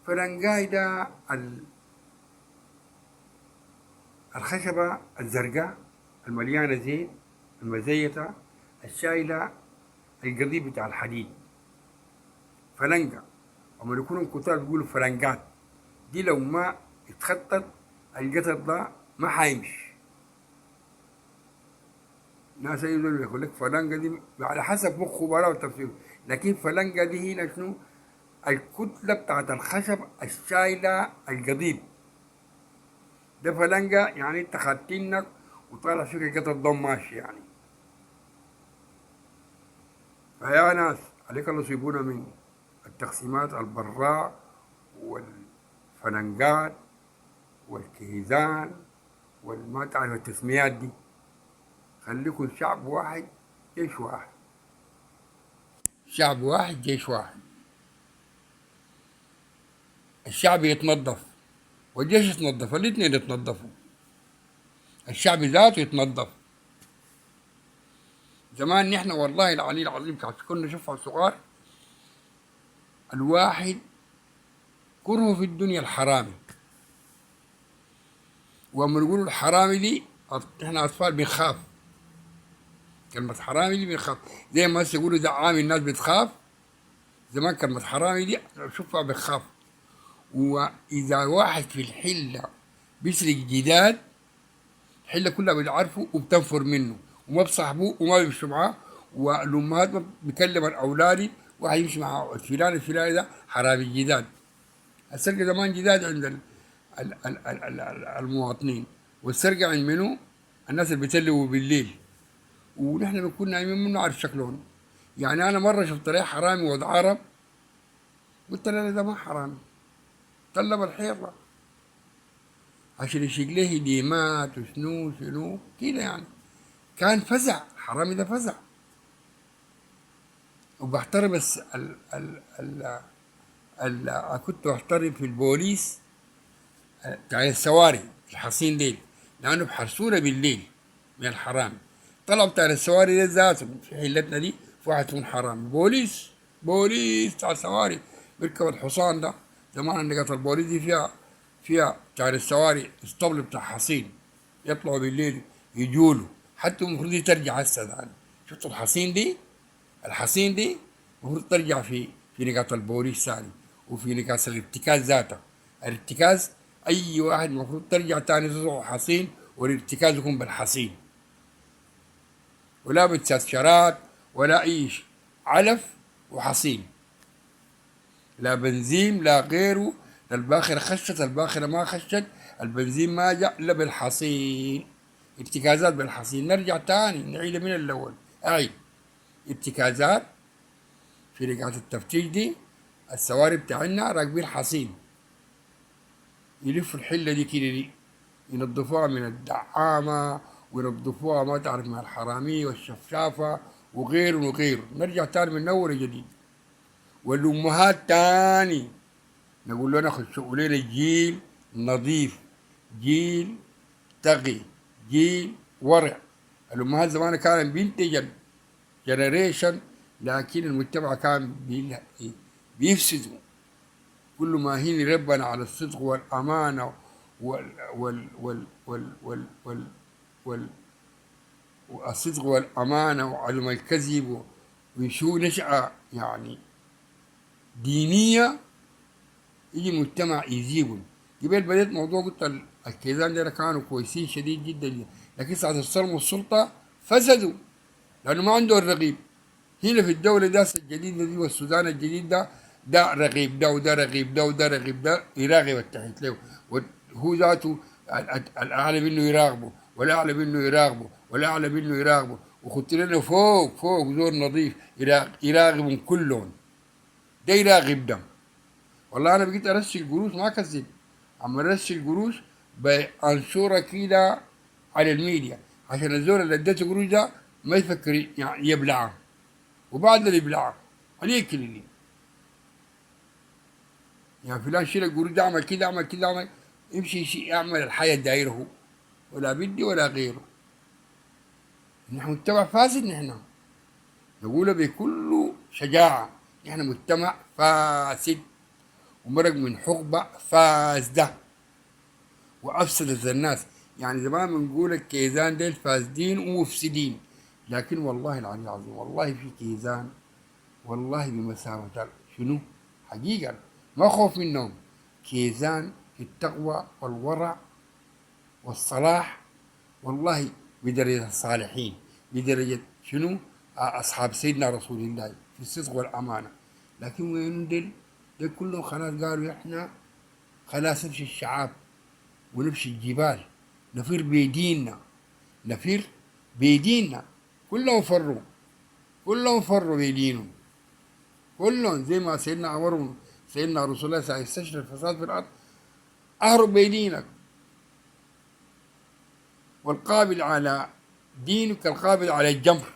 فرنجاي ده الخشبة الزرقاء المليانة زيت المزيتة الشايلة القضيب بتاع الحديد فلنجة. أما يكونوا كتار بيقولوا فلنجات. دي لو ما اتخطط القطر ده ما حيمشي. ناس يقولوا يقول لك فلنجة دي على حسب مخ خبراء وتفسير، لكن فلنجة دي هنا شنو؟ الكتلة بتاعت الخشب الشايلة القضيب ده فلنجة، يعني انت خدتينك وطالع فيك قطر ضم ماشي يعني. فيا ناس عليك الله يصيبونا من التقسيمات البراء والفلنجات والكيزان والما تعرف التسميات دي. خليكم شعب واحد جيش واحد، شعب واحد جيش واحد. الشعب يتنظف والجيش يتنظف، الاثنين يتنظفوا. الشعب ذاته يتنظف. زمان نحن والله العلي العظيم كنا نشوفها صغار، الواحد كره في الدنيا الحرامي. وأما نقول الحرامي دي احنا اطفال بنخاف. كلمة حرامي دي بنخاف، زي ما هسه يقولوا دعامي الناس بتخاف. زمان كلمة حرامي دي شوفها بنخاف. وإذا واحد في الحلة بيسرق جداد، الحلة كلها بتعرفه وبتنفر منه وما بصاحبوه وما بيمشوا معاه. والأمهات بيكلم الأولاد، واحد يمشي مع الفلاني الفلاني ده حرامي جداد. السرقة زمان جداد عند المواطنين، والسرقة عند منو؟ الناس اللي بيتلوا بالليل، ونحن بنكون نايمين ما بنعرف شكلهم. يعني أنا مرة شفت لي حرامي واد عرب، قلت له ده ما حرامي، طلب الحيطة عشان يشيل له ديمات وشنو شنو كده يعني. كان فزع الحرامي ده فزع. وبحترم كنت بحترم في البوليس بتاع السواري الحصين ديل، لأنه بحرسونا بالليل من الحرامي. طلع بتاع السواري ده ذاته في حلتنا دي في واحد يكون حرامي بوليس، بوليس بتاع السواري بيركب الحصان ده. زمان نقطة البوليس دي فيها بتاع السواري اسطبل بتاع حصين، يطلعوا بالليل يجولوا. حتى المفروض دي ترجع هسه يعني. شفتوا الحصين دي؟ الحصين دي المفروض ترجع في نقاط البوليس ثاني، وفي نقاط الارتكاز ذاته. الارتكاز اي واحد المفروض ترجع تاني تروح حصين، والارتكاز يكون بالحصين، ولا بتسشرات ولا اي شيء. علف وحصين، لا بنزين لا غيره. لا الباخرة خشت الباخرة ما خشت، البنزين ما جاء الا بالحصين. ارتكازات بالحصين. نرجع تاني نعيد من الاول. اعيد ارتكازات في رقعة التفتيش دي. السواري بتاعنا راكبين حصين، يلفوا الحلة دي كده دي، ينظفوها من الدعامة وينظفوها ما تعرف من الحرامية والشفشافة وغيره وغيره. نرجع تاني من أول جديد. والأمهات تاني نقول لنا خشوا لنا جيل نظيف، جيل تقي، جيل ورع. الأمهات زمان كانت بينتج جنريشن، لكن المجتمع كان بيفسدوا. كل ما هين ربنا على الصدق والأمانة وال وال وال وال وال وال وال والصدق والأمانة وعدم الكذب، ويشو نشأة يعني دينية، يجي مجتمع يزيبهم. قبل بديت موضوع قلت الكيزان دول كانوا كويسين شديد جدا، لكن ساعة الصرم والسلطة فسدوا لأنه ما عنده الرقيب. هنا في الدولة ده الجديدة دي والسودان الجديد ده، ده رغيب ده وده رغيب ده وده رغيب ده يراقب التحت له، وهو ذاته الأعلى منه يراقبه والأعلى منه يراقبه والأعلى منه يراقبه، وخدت لنا فوق فوق زور نظيف يراقبهم كلهم. ده يراقب ده. والله أنا بقيت أرسل قروش ما كذب، أما أرسل قروش بأنشورة كده على الميديا عشان الزور اللي اديته قروش ده ما يفكر يعني يبلعها، وبعد اللي يبلعها عليك اللي يعني فلان شيل القروش ده عمل كده عمل كده عمل، يمشي يعمل الحياة دايره، ولا بدي ولا غيره. نحن مجتمع فاسد. نحن نقول بكل شجاعة نحن مجتمع فاسد، ومرق من حقبة فاسدة وأفسدت الناس. يعني زمان بنقول الكيزان ديل فاسدين ومفسدين، لكن والله العلي العظيم والله في كيزان والله بمساوة شنو حقيقة ما خوف منهم. كيزان في التقوى والورع والصلاح، والله بدرجة الصالحين، بدرجة شنو أصحاب سيدنا رسول الله في الصدق والأمانة. لكن وين دل كلهم خلاص قالوا إحنا خلاص نمشي الشعاب ونمشي الجبال، نفر بيديننا، نفر بيديننا. كلهم فروا، كلهم فروا بيدينهم، كلهم زي ما سيدنا عمر سيدنا رسول الله سيستشري الفساد في الأرض، أهرب بيدينك. والقابل على دينك كالقابل على الجمر.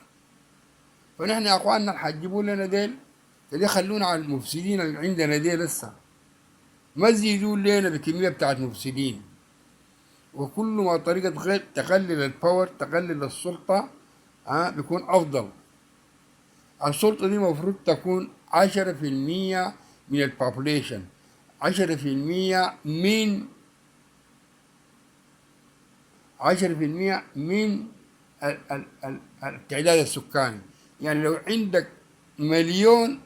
فنحن يا اخواننا حتجيبوا لنا ديل اللي خلونا على المفسدين اللي عندنا ديل لسه، ما تزيدوا لنا بكميه بتاعت مفسدين. وكل ما طريقه غير تقلل الباور تقلل السلطه بيكون افضل. السلطه دي المفروض تكون 10% من البوبوليشن، 10% من 10% من التعداد السكاني. يعني لو عندك مليون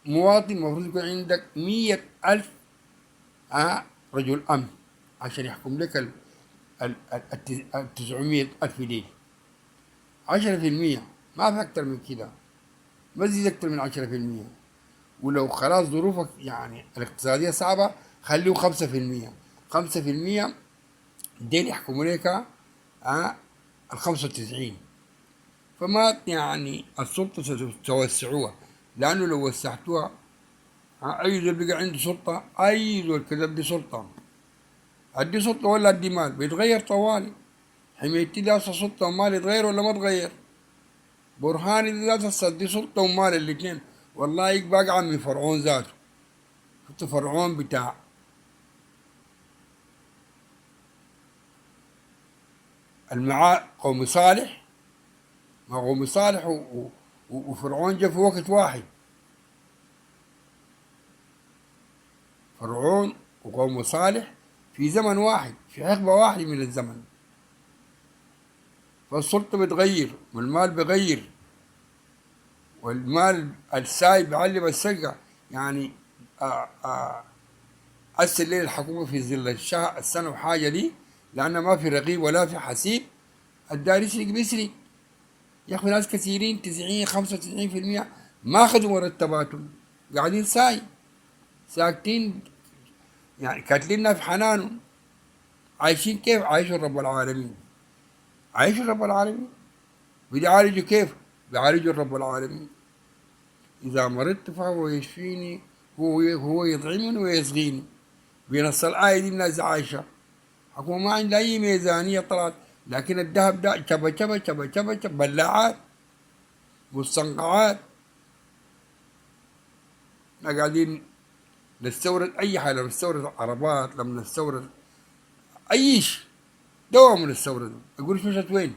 مواطن المفروض يكون عندك 100,000 رجل أمن عشان يحكم لك 900,000 دي. 10% ما في أكتر من كده، ما تزيد أكتر من 10%. ولو خلاص ظروفك يعني الاقتصادية صعبة خليه 5%. 5% ديل يحكموا لك ال95. فما يعني السلطة توسعوها، لأنه لو وسعتوها أي زول بقى عنده سلطة، أي زول كده بدي سلطة، أدي سلطة ولا أدي مال بيتغير طوالي. حميتي دي أصلا سلطة ومال يتغير ولا ما تغير؟ برهاني دي أصلا دي سلطة ومال الاتنين. والله يبقى عمي فرعون ذاته، شفت فرعون بتاع قوم صالح، ما قوم صالح وفرعون جاء في وقت واحد. فرعون وقوم صالح في زمن واحد، في حقبة واحدة من الزمن. فالسلطة بتغير والمال بغير، والمال السايب بيعلم السرقة. يعني هسه الليل الحكومة في ظل الشهر السنة وحاجة دي، لأنه ما في رقيب ولا في حسيب، الدار يسرق بيسرق. يا أخي ناس كثيرين 90 95% ما أخذوا مرتباتهم، قاعدين ساكتين، يعني كاتليننا في حنانهم. عايشين كيف؟ عايشوا رب العالمين، عايشوا رب العالمين. بيعالجوا كيف؟ بيعالجوا رب العالمين. إذا مرضت فهو يشفيني، هو يطعمني ويسقيني. بنص الآية دي الناس عايشة، حكومة ما عندها أي ميزانية طلعت، لكن الذهب ده شبا شبا شبا شبا شبا، بلاعات مستنقعات. احنا قاعدين نستورد أي حاجة، لما نستورد عربات، لما نستورد أي شيء دوام نستورده. أقول فلوسة وين؟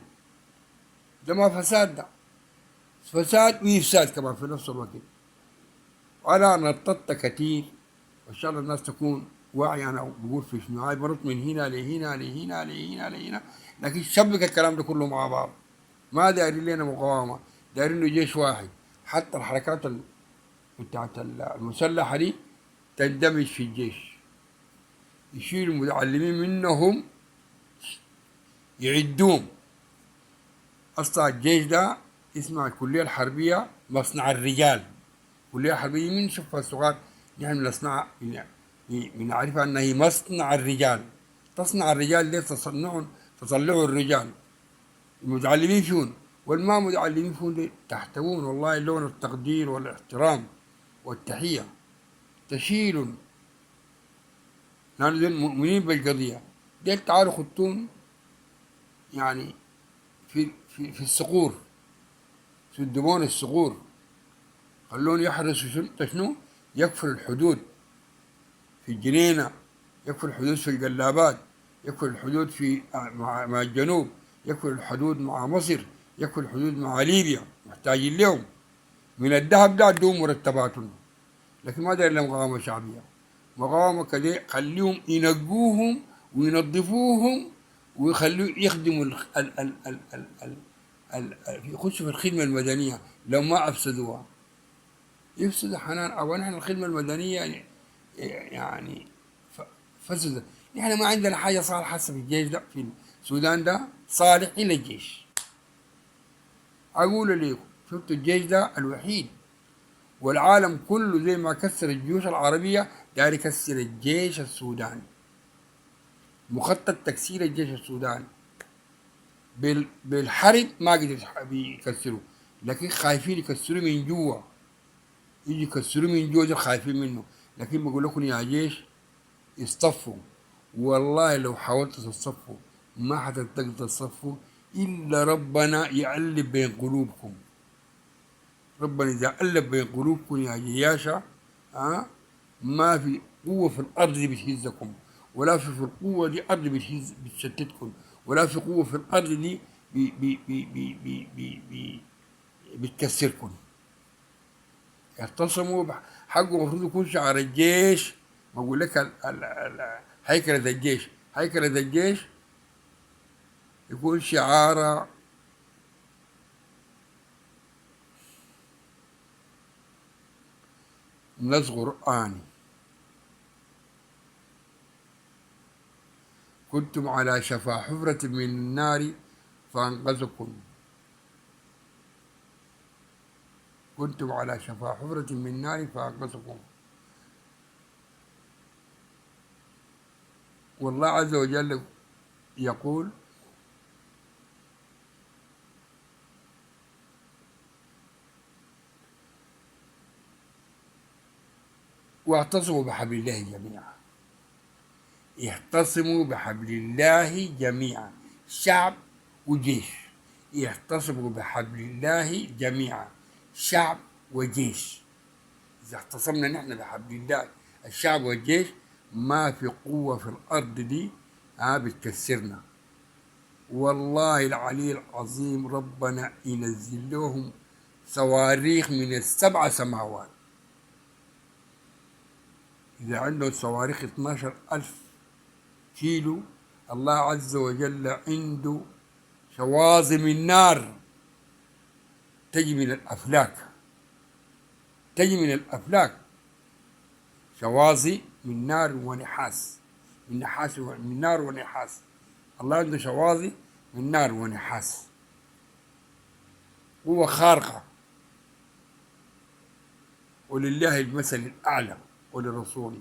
ده ما فساد، ده فساد وإفساد كمان في نفس الوقت. وأنا نططت كثير، وإن شاء الله الناس تكون واعية. أنا بقول في شنو هاي، برط من هنا لهنا لهنا لهنا لهنا، لكن شبك الكلام ده كله مع بعض. ما دايرين لنا مقاومة، دايرين له جيش واحد. حتى الحركات بتاعت المسلحة دي تندمج في الجيش، يشيلوا المتعلمين منهم يعدوهم. أصلا الجيش ده اسمها الكلية الحربية مصنع الرجال. الكلية الحربية من شوفها الصغار، نحن بنصنع بنعرفها أنها هي مصنع الرجال. تصنع الرجال ليه؟ تصنعوا الرجال. المتعلمين فيهم والما متعلمين فيهم دي تحتوون والله لون التقدير والاحترام والتحية، تشيلون، لأن دول مؤمنين بالقضية. ديل تعالوا خطون يعني في الصقور، في الدبون الصقور، خلون يحرسوا شنو؟ يكفر الحدود في الجنينة، يكفر الحدود في القلابات، يكفر الحدود في مع الجنوب، يكفر الحدود مع مصر، يكفر الحدود مع ليبيا. محتاجين لهم من الذهب ده عندهم مرتباتهم، لكن ما داير لهم مقاومة شعبية. مقاومة كده خليهم ينقوهم وينظفوهم ويخلوه يخدموا يخشوا في الخدمة المدنية لو ما أفسدوها. يفسد حنان أو نحن الخدمة المدنية يعني فسد. نحن ما عندنا حاجة صالحة في الجيش ده، في السودان ده صالح إلا الجيش. أقول لكم شفتوا الجيش ده الوحيد، والعالم كله زي ما كسر الجيوش العربية داير يكسر الجيش السوداني. مخطط تكسير الجيش السوداني بالحرب ما قدر يكسروه، لكن خايفين يكسروه من جوا. يجي يكسروه من جوا خايفين منه. لكن بقول لكم يا جيش اصطفوا، والله لو حاولتوا تصفوا ما حتقدروا تصفوا إلا ربنا يألف بين قلوبكم. ربنا إذا ألف بين قلوبكم يا جياشة ما في قوة في الأرض دي بتهزكم، ولا في القوة دي أرض بتشتتكم، ولا في قوة في الأرض دي بتكسركم. اعتصموا حقه المفروض يكون شعار الجيش. بقول لك هيكلة الجيش، هيكلة الجيش يكون شعار نص قرآني: كنتم على شفا حفرة من النار فأنقذكم. كنتم على شفا حفرة من النار فأنقذكم. والله عز وجل يقول: واعتصموا بحبل الله جميعا. اعتصموا بحبل الله جميعا، شعب وجيش. يعتصموا بحبل الله جميعا، شعب وجيش. إذا اعتصمنا نحن بحبل الله الشعب والجيش ما في قوة في الأرض دي بتكسرنا. والله العلي العظيم ربنا ينزل لهم صواريخ من السبع سماوات. إذا عندهم صواريخ 12,000 كيلو، الله عز وجل عنده شواظم من نار تجي من الأفلاك، تجي من الأفلاك، شواظي من نار ونحاس، من نحاس من نار ونحاس. الله عنده شواظي من نار ونحاس، قوة خارقة. ولله المثل الأعلى ولرسوله.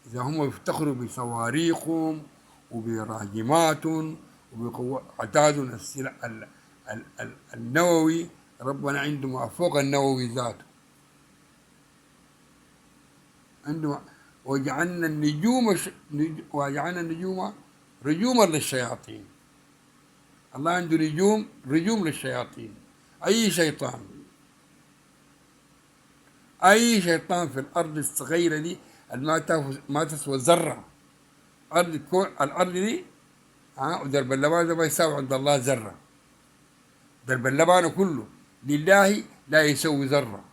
إذا هم بيفتخروا بصواريخهم وبراجماتهم وبعتادهم النووي، ربنا عنده ما فوق النووي ذاته. عنده وجعلنا النجوم وجعلنا النجوم رجوما للشياطين. الله عنده نجوم رجوم للشياطين. أي شيطان، أي شيطان في الأرض الصغيرة دي ما تسوى ذرة. الأرض دي ودرب اللبان ده ما يساوي عند الله ذرة. درب اللبان كله لله لا يسوي ذرة،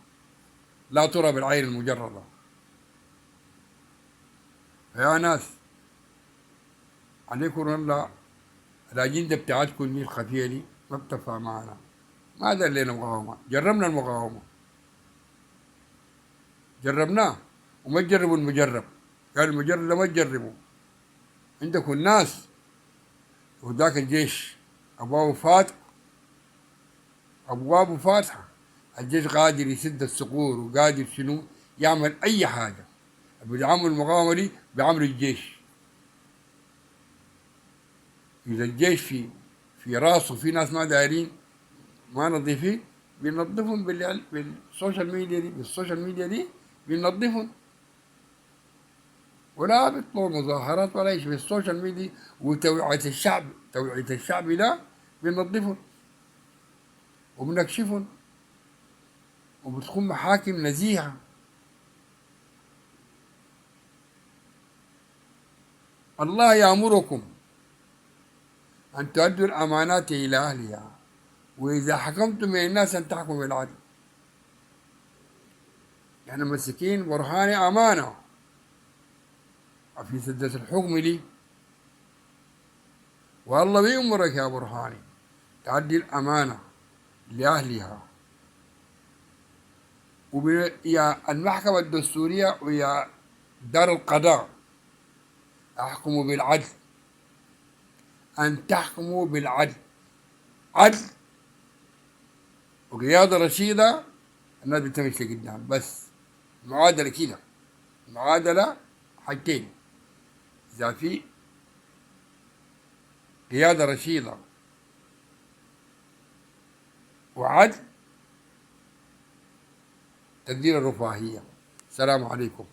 لا ترى بالعين المجردة. فيا ناس عليكم الله، الأجندة بتاعتكم دي الخفية دي ما بتنفع معنا. ما دار لنا مقاومة. جربنا المقاومة، جربناه وما تجربوا المجرب. قال المجرب ده ما تجربوا. عندكم الناس وذاك الجيش أبوابه فاتحة. الجيش قادر يسد الصقور وقادر شنو يعمل أي حاجة. بيعمل المقاومة دي بيعمل الجيش. إذا الجيش في راسه في ناس ما دايرين ما نظيفين، بينظفهم بالسوشيال ميديا دي، بينظفهم. ولا بيطلعوا مظاهرات ولا شيء بالسوشيال ميديا وتوعية الشعب. توعية الشعب ده بننظفهم وبنكشفهم وبتكون محاكم نزيهة. الله يأمركم أن تؤدوا الأمانات إلى أهلها، وإذا حكمتم من الناس أن تحكموا بالعدل. احنا مسكين برهاني أمانة في سدة الحكم دي، والله بيأمرك يا برهاني تعدي الأمانة لأهلها، ويا المحكمة الدستورية ويا دار القضاء احكموا بالعدل، أن تحكموا بالعدل، عدل وقيادة رشيدة. الناس بتمشي قدام بس. المعادلة كده، المعادلة حاجتين: إذا في قيادة رشيدة وعدل تدير الرفاهية. السلام عليكم.